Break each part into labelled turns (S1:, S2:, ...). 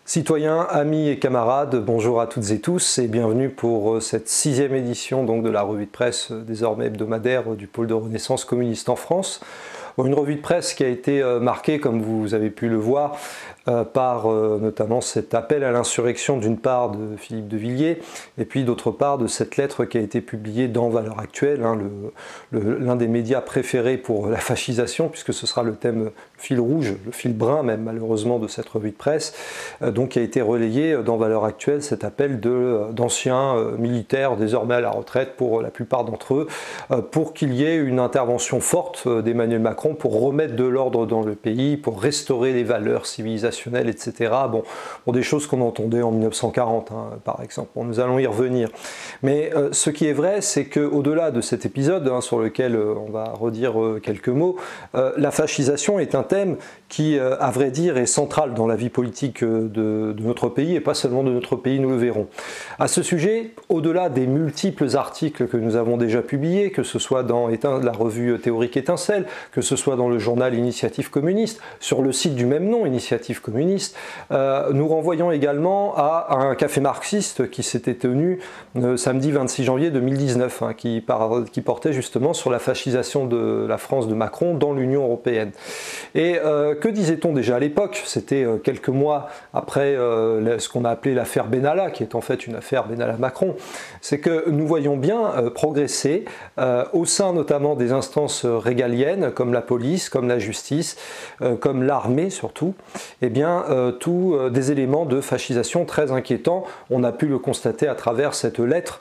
S1: Citoyens, amis et camarades, bonjour à toutes et tous et bienvenue pour cette 6e édition donc, de la revue de presse désormais hebdomadaire du pôle de renaissance communiste en France. Une revue de presse qui a été marquée, comme vous avez pu le voir, par notamment cet appel à l'insurrection d'une part de Philippe de Villiers et puis d'autre part de cette lettre qui a été publiée dans Valeurs Actuelles, l'un des médias préférés pour la fascisation, puisque ce sera le thème fil rouge, le fil brun même malheureusement de cette revue de presse, donc qui a été relayé dans Valeurs Actuelles, cet appel d'anciens militaires désormais à la retraite pour la plupart d'entre eux, pour qu'il y ait une intervention forte d'Emmanuel Macron pour remettre de l'ordre dans le pays, pour restaurer les valeurs civilisationnelles, etc. Bon, pour des choses qu'on entendait en 1940, par exemple. Bon, nous allons y revenir. Mais ce qui est vrai, c'est qu'au-delà de cet épisode, sur lequel on va redire quelques mots, la fascisation est un thème qui, à vrai dire, est central dans la vie politique de notre pays, et pas seulement de notre pays, nous le verrons. À ce sujet, au-delà des multiples articles que nous avons déjà publiés, que ce soit dans la revue théorique Étincelle, que ce soit dans le journal Initiative communiste, sur le site du même nom, Initiative communiste, nous renvoyons également à un café marxiste qui s'était tenu samedi 26 janvier 2019, qui portait justement sur la fascisation de la France de Macron dans l'Union européenne. Et que disait-on déjà à l'époque? C'était quelques mois après ce qu'on a appelé l'affaire Benalla, qui est en fait une affaire Benalla-Macron. C'est que nous voyons bien progresser au sein notamment des instances régaliennes, comme la police, comme la justice, comme l'armée surtout, et bien des éléments de fascisation très inquiétants. On a pu le constater à travers cette lettre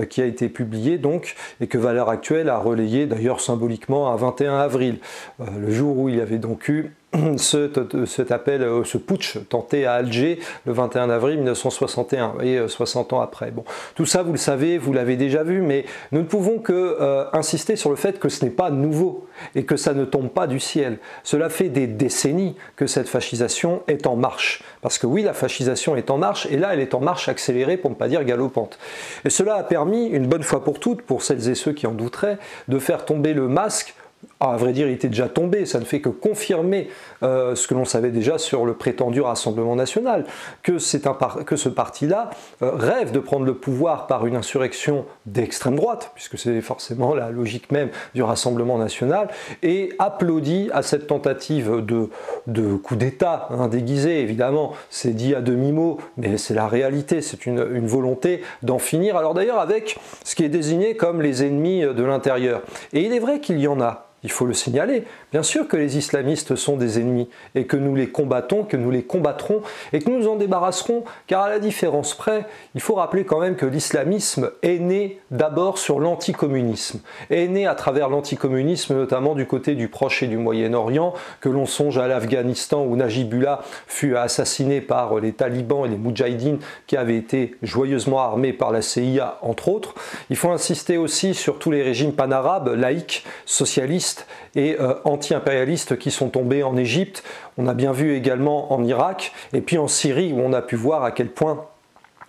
S1: qui a été publiée donc, et que Valeurs Actuelles a relayée d'ailleurs symboliquement à 21 avril, le jour où il y avait donc eu cet appel, ce putsch tenté à Alger le 21 avril 1961, vous voyez, 60 ans après. Bon, tout ça, vous le savez, vous l'avez déjà vu, mais nous ne pouvons que insister sur le fait que ce n'est pas nouveau et que ça ne tombe pas du ciel. Cela fait des décennies que cette fascisation est en marche. Parce que oui, la fascisation est en marche, et là, elle est en marche accélérée, pour ne pas dire galopante. Et cela a permis, une bonne fois pour toutes, pour celles et ceux qui en douteraient, de faire tomber le masque. À vrai dire, il était déjà tombé, ça ne fait que confirmer ce que l'on savait déjà sur le prétendu Rassemblement national, que ce parti-là rêve de prendre le pouvoir par une insurrection d'extrême droite, puisque c'est forcément la logique même du Rassemblement national, et applaudit à cette tentative de coup d'État déguisé, évidemment, c'est dit à demi-mot, mais c'est la réalité, c'est une volonté d'en finir, alors d'ailleurs avec ce qui est désigné comme les ennemis de l'intérieur. Et il est vrai qu'il y en a. Il faut le signaler. Bien sûr que les islamistes sont des ennemis et que nous les combattons, que nous les combattrons et que nous nous en débarrasserons, car à la différence près, il faut rappeler quand même que l'islamisme est né d'abord sur l'anticommunisme, est né à travers l'anticommunisme, notamment du côté du Proche et du Moyen-Orient, que l'on songe à l'Afghanistan où Najibullah fut assassiné par les talibans et les moudjahidines qui avaient été joyeusement armés par la CIA, entre autres. Il faut insister aussi sur tous les régimes panarabes, laïcs, socialistes, et anti-impérialistes qui sont tombés en Égypte. On a bien vu également en Irak et puis en Syrie où on a pu voir à quel point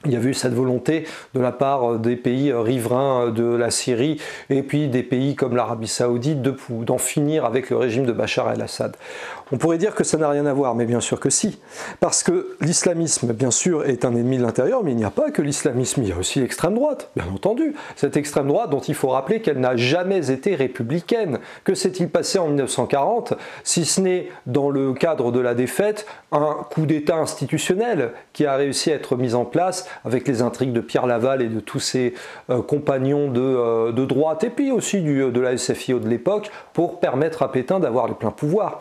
S1: il y a eu cette volonté de la part des pays riverains de la Syrie et puis des pays comme l'Arabie Saoudite d'en finir avec le régime de Bachar el-Assad. On pourrait dire que ça n'a rien à voir, mais bien sûr que si. Parce que l'islamisme, bien sûr, est un ennemi de l'intérieur, mais il n'y a pas que l'islamisme, il y a aussi l'extrême droite, bien entendu. Cette extrême droite dont il faut rappeler qu'elle n'a jamais été républicaine. Que s'est-il passé en 1940, si ce n'est dans le cadre de la défaite, un coup d'État institutionnel qui a réussi à être mis en place avec les intrigues de Pierre Laval et de tous ses compagnons de droite, et puis aussi de la SFIO de l'époque, pour permettre à Pétain d'avoir le plein pouvoir.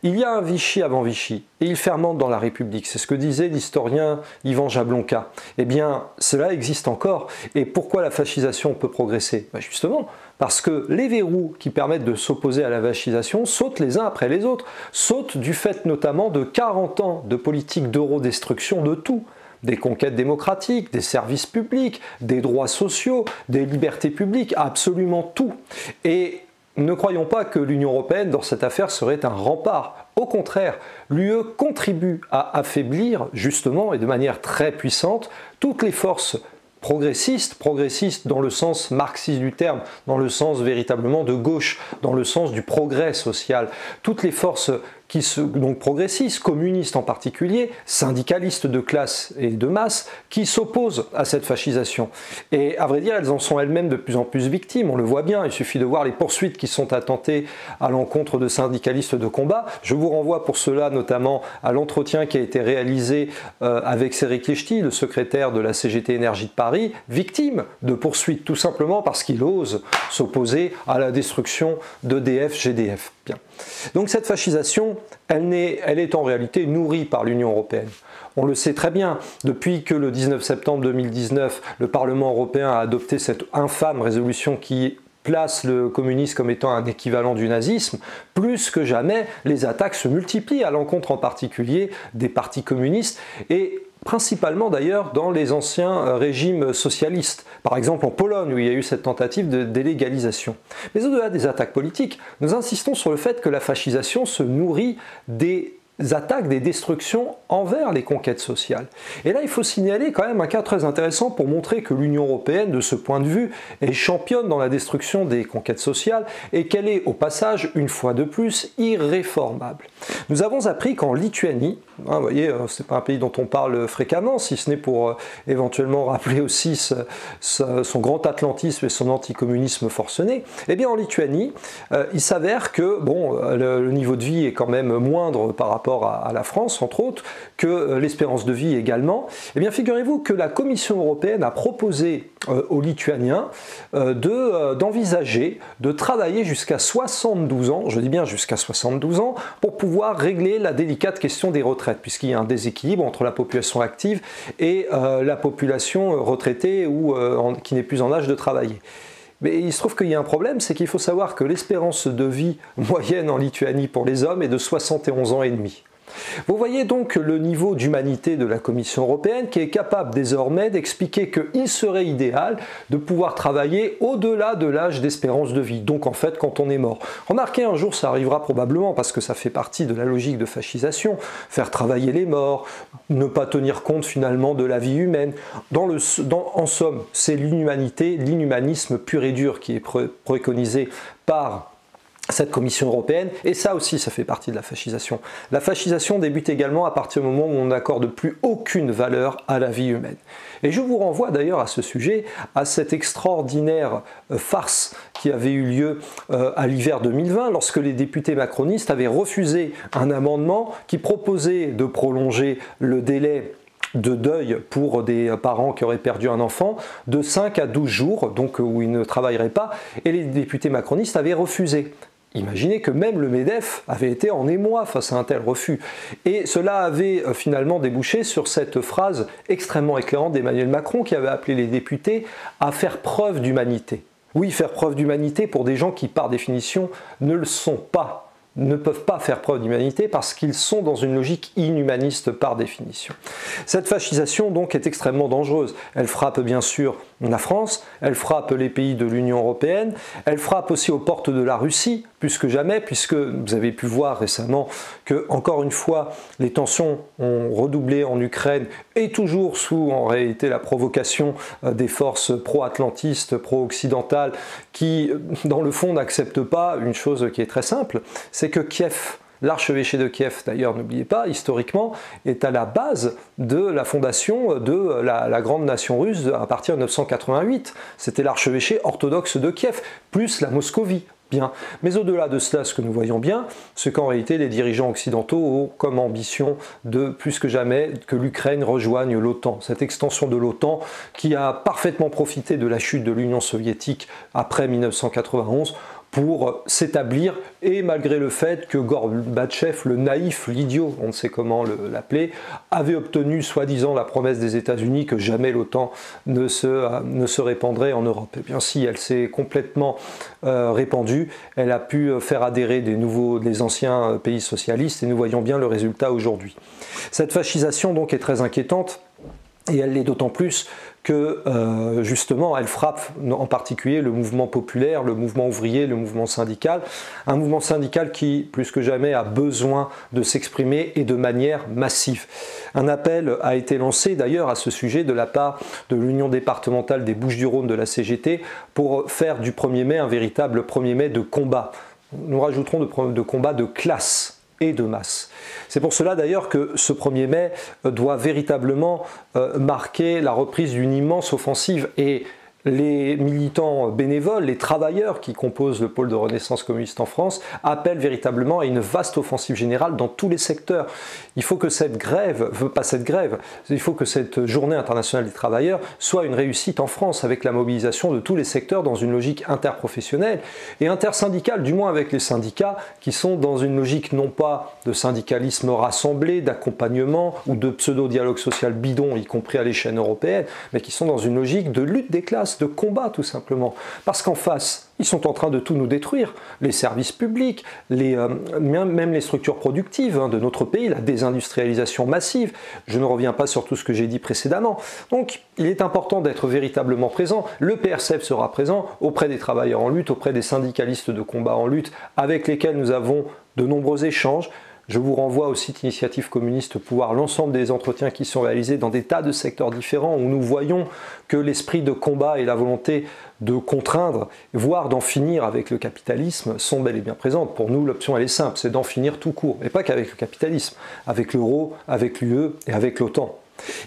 S1: Il y a un Vichy avant Vichy, et il fermente dans la République. C'est ce que disait l'historien Yvan Jablonka. Eh bien, cela existe encore. Et pourquoi la fascisation peut progresser? Justement, parce que les verrous qui permettent de s'opposer à la fascisation sautent les uns après les autres. Sautent du fait notamment de 40 ans de politique d'eurodestruction de tout. Des conquêtes démocratiques, des services publics, des droits sociaux, des libertés publiques, absolument tout. Et ne croyons pas que l'Union européenne, dans cette affaire, serait un rempart. Au contraire, l'UE contribue à affaiblir, justement, et de manière très puissante, toutes les forces progressistes dans le sens marxiste du terme, dans le sens véritablement de gauche, dans le sens du progrès social. Toutes les forces donc progressistes, communistes en particulier, syndicalistes de classe et de masse, qui s'opposent à cette fascisation. Et à vrai dire, elles en sont elles-mêmes de plus en plus victimes, on le voit bien, il suffit de voir les poursuites qui sont intentées à l'encontre de syndicalistes de combat. Je vous renvoie pour cela notamment à l'entretien qui a été réalisé avec Céric Liechti, le secrétaire de la CGT Énergie de Paris, victime de poursuites tout simplement parce qu'il ose s'opposer à la destruction d'EDF, GDF. Bien. Donc cette fascisation, elle est en réalité nourrie par l'Union européenne. On le sait très bien, depuis que le 19 septembre 2019, le Parlement européen a adopté cette infâme résolution qui place le communisme comme étant un équivalent du nazisme, plus que jamais, les attaques se multiplient à l'encontre en particulier des partis communistes et principalement d'ailleurs dans les anciens régimes socialistes, par exemple en Pologne où il y a eu cette tentative de délégalisation. Mais au-delà des attaques politiques, nous insistons sur le fait que la fascisation se nourrit des attaques, des destructions envers les conquêtes sociales. Et là, il faut signaler quand même un cas très intéressant pour montrer que l'Union européenne, de ce point de vue, est championne dans la destruction des conquêtes sociales et qu'elle est, au passage, une fois de plus, irréformable. Nous avons appris qu'en Lituanie, vous voyez, c'est pas un pays dont on parle fréquemment, si ce n'est pour éventuellement rappeler aussi son grand atlantisme et son anticommunisme forcené, eh bien en Lituanie, il s'avère que bon, le niveau de vie est quand même moindre par rapport à la France, entre autres, que l'espérance de vie également. Eh bien, figurez-vous que la Commission européenne a proposé aux Lituaniens d'envisager de travailler jusqu'à 72 ans, je dis bien jusqu'à 72 ans, pour pouvoir régler la délicate question des retraites, puisqu'il y a un déséquilibre entre la population active et la population retraitée ou qui n'est plus en âge de travailler. Mais il se trouve qu'il y a un problème, c'est qu'il faut savoir que l'espérance de vie moyenne en Lituanie pour les hommes est de 71 ans et demi. Vous voyez donc le niveau d'humanité de la Commission européenne qui est capable désormais d'expliquer qu'il serait idéal de pouvoir travailler au-delà de l'âge d'espérance de vie, donc en fait quand on est mort. Remarquez, un jour ça arrivera probablement parce que ça fait partie de la logique de fascisation, faire travailler les morts, ne pas tenir compte finalement de la vie humaine. En somme, c'est l'inhumanité, l'inhumanisme pur et dur qui est préconisé par cette Commission européenne, et ça aussi, ça fait partie de la fascisation. La fascisation débute également à partir du moment où on n'accorde plus aucune valeur à la vie humaine. Et je vous renvoie d'ailleurs à ce sujet, à cette extraordinaire farce qui avait eu lieu à l'hiver 2020, lorsque les députés macronistes avaient refusé un amendement qui proposait de prolonger le délai de deuil pour des parents qui auraient perdu un enfant de 5 à 12 jours, donc où ils ne travailleraient pas, et les députés macronistes avaient refusé. Imaginez que même le MEDEF avait été en émoi face à un tel refus. Et cela avait finalement débouché sur cette phrase extrêmement éclairante d'Emmanuel Macron qui avait appelé les députés à faire preuve d'humanité. Oui, faire preuve d'humanité pour des gens qui, par définition, ne le sont pas, ne peuvent pas faire preuve d'humanité parce qu'ils sont dans une logique inhumaniste par définition. Cette fascisation donc est extrêmement dangereuse. Elle frappe bien sûr la France, elle frappe les pays de l'Union européenne, elle frappe aussi aux portes de la Russie, plus que jamais, puisque vous avez pu voir récemment que, encore une fois, les tensions ont redoublé en Ukraine et toujours sous, en réalité, la provocation des forces pro-atlantistes, pro-occidentales, qui, dans le fond, n'acceptent pas une chose qui est très simple, c'est que Kiev, l'archevêché de Kiev, d'ailleurs, n'oubliez pas, historiquement, est à la base de la fondation de la grande nation russe à partir de 988. C'était l'archevêché orthodoxe de Kiev, plus la Moscovie. Bien. Mais au-delà de cela, ce que nous voyons bien, c'est qu'en réalité, les dirigeants occidentaux ont comme ambition de, plus que jamais, que l'Ukraine rejoigne l'OTAN. Cette extension de l'OTAN qui a parfaitement profité de la chute de l'Union soviétique après 1991 pour s'établir, et malgré le fait que Gorbatchev, le naïf, l'idiot, on ne sait comment l'appeler, avait obtenu soi-disant la promesse des États-Unis que jamais l'OTAN ne se répandrait en Europe. Et bien si, elle s'est complètement répandue, elle a pu faire adhérer des anciens pays socialistes, et nous voyons bien le résultat aujourd'hui. Cette fascisation donc est très inquiétante, et elle l'est d'autant plus que justement elle frappe en particulier le mouvement populaire, le mouvement ouvrier, le mouvement syndical, un mouvement syndical qui plus que jamais a besoin de s'exprimer et de manière massive. Un appel a été lancé d'ailleurs à ce sujet de la part de l'Union départementale des Bouches-du-Rhône de la CGT pour faire du 1er mai un véritable 1er mai de combat. Nous rajouterons de combat de classe et de masse. C'est pour cela d'ailleurs que ce 1er mai doit véritablement marquer la reprise d'une immense offensive, et les militants bénévoles, les travailleurs qui composent le pôle de Renaissance communiste en France appellent véritablement à une vaste offensive générale dans tous les secteurs. Il faut que cette grève, il faut que cette journée internationale des travailleurs soit une réussite en France, avec la mobilisation de tous les secteurs dans une logique interprofessionnelle et intersyndicale, du moins avec les syndicats qui sont dans une logique non pas de syndicalisme rassemblé, d'accompagnement ou de pseudo-dialogue social bidon, y compris à l'échelle européenne, mais qui sont dans une logique de lutte des classes, de combat tout simplement. Parce qu'en face, ils sont en train de tout nous détruire. Les services publics, même les structures productives de notre pays, la désindustrialisation massive. Je ne reviens pas sur tout ce que j'ai dit précédemment. Donc, il est important d'être véritablement présent. Le PRCF sera présent auprès des travailleurs en lutte, auprès des syndicalistes de combat en lutte, avec lesquels nous avons de nombreux échanges. Je vous renvoie au site Initiative Communiste pour voir l'ensemble des entretiens qui sont réalisés dans des tas de secteurs différents, où nous voyons que l'esprit de combat et la volonté de contraindre, voire d'en finir avec le capitalisme, sont bel et bien présentes. Pour nous, l'option elle est simple, c'est d'en finir tout court. Et pas qu'avec le capitalisme, avec l'euro, avec l'UE et avec l'OTAN.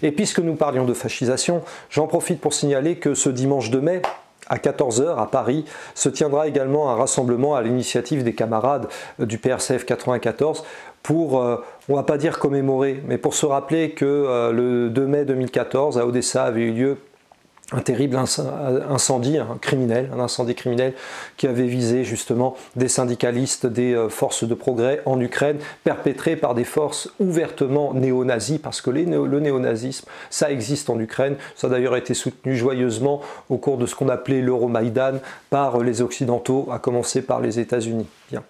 S1: Et puisque nous parlions de fascisation, j'en profite pour signaler que ce dimanche 2 mai, à 14 h à Paris, se tiendra également un rassemblement à l'initiative des camarades du PRCF 94 pour, on ne va pas dire commémorer, mais pour se rappeler que le 2 mai 2014, à Odessa, avait eu lieu un terrible incendie criminel qui avait visé justement des syndicalistes, des forces de progrès en Ukraine, perpétré par des forces ouvertement néo-nazis, parce que le néonazisme, ça existe en Ukraine. Ça a d'ailleurs été soutenu joyeusement au cours de ce qu'on appelait l'Euromaïdan par les Occidentaux, à commencer par les États-Unis. Bien.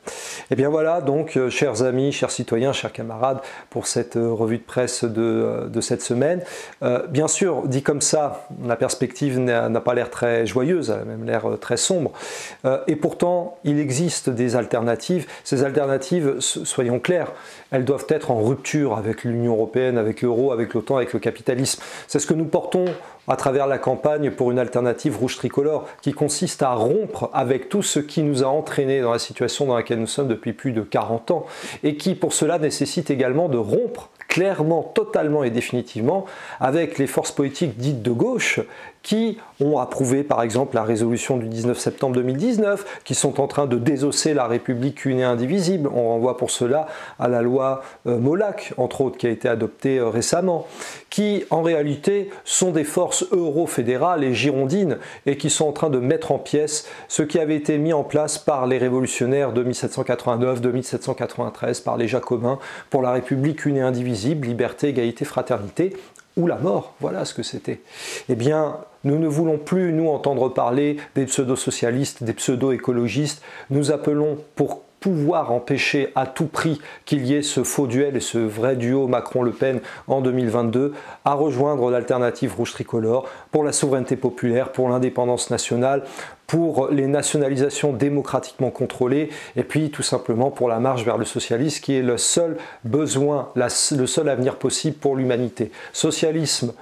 S1: Et bien voilà, donc, chers amis, chers citoyens, chers camarades, pour cette revue de presse de cette semaine. Bien sûr, dit comme ça, la perspective n'a pas l'air très joyeuse, elle a même l'air très sombre. Et pourtant, il existe des alternatives. Ces alternatives, soyons clairs, elles doivent être en rupture avec l'Union européenne, avec l'euro, avec l'OTAN, avec le capitalisme. C'est ce que nous portons à travers la campagne pour une alternative rouge tricolore, qui consiste à rompre avec tout ce qui nous a entraînés dans la situation dans laquelle nous sommes depuis plus de 40 ans, et qui pour cela nécessite également de rompre clairement, totalement et définitivement avec les forces politiques dites de gauche qui ont approuvé par exemple la résolution du 19 septembre 2019, qui sont en train de désosser la République une et indivisible. On renvoie pour cela à la loi Molac, entre autres, qui a été adoptée récemment, qui en réalité sont des forces euro-fédérales et girondines et qui sont en train de mettre en pièces ce qui avait été mis en place par les révolutionnaires de 1789, de 1793, par les Jacobins, pour la République une et indivisible, liberté, égalité, fraternité, ou la mort, voilà ce que c'était. Eh bien, nous ne voulons plus, nous, entendre parler des pseudo-socialistes, des pseudo-écologistes. Nous appelons pour pouvoir empêcher à tout prix qu'il y ait ce faux duel et ce vrai duo Macron-Le Pen en 2022, à rejoindre l'alternative rouge tricolore pour la souveraineté populaire, pour l'indépendance nationale, pour les nationalisations démocratiquement contrôlées et puis tout simplement pour la marche vers le socialisme qui est le seul besoin, le seul avenir possible pour l'humanité. Socialisme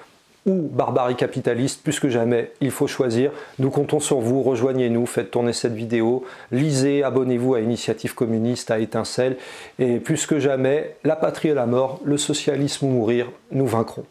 S1: ou barbarie capitaliste, plus que jamais, il faut choisir. Nous comptons sur vous, rejoignez-nous, faites tourner cette vidéo, lisez, abonnez-vous à Initiative Communiste, à Étincelle, et plus que jamais, la patrie et la mort, le socialisme ou mourir, nous vaincrons.